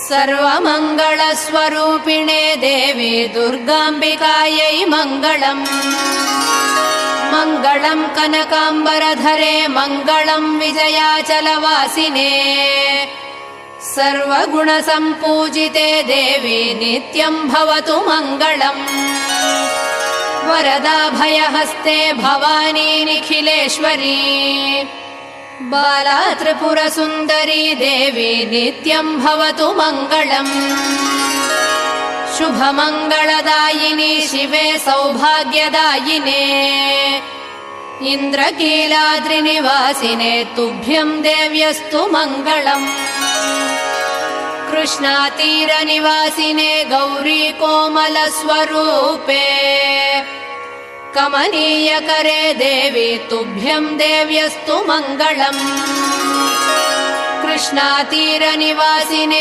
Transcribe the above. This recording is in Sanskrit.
सर्वमङ्गलस्वरूपिणे देवी दुर्गाम्बिकायै मङ्गलम्। मङ्गलम् कनकाम्बरधरे मङ्गलम् विजयाचलवासिने। सर्वगुणसम्पूजिते देवी नित्यम् भवतु मङ्गलम्। वरदाभयहस्ते भवानी निखिलेश्वरी। बाला त्रिपुरसुन्दरी देवी नित्यम् भवतु मङ्गलम्। शुभमङ्गलदायिनी शिवे सौभाग्यदायिने। इन्द्रकीलाद्रिनिवासिने तुभ्यम् देव्यस्तु मङ्गलम्। कृष्णातीरनिवासिने गौरी कोमलस्वरूपे। कमनीयकरे देवी तुभ्यम् देव्यस्तु मङ्गलम्। कृष्णातीरनिवासिने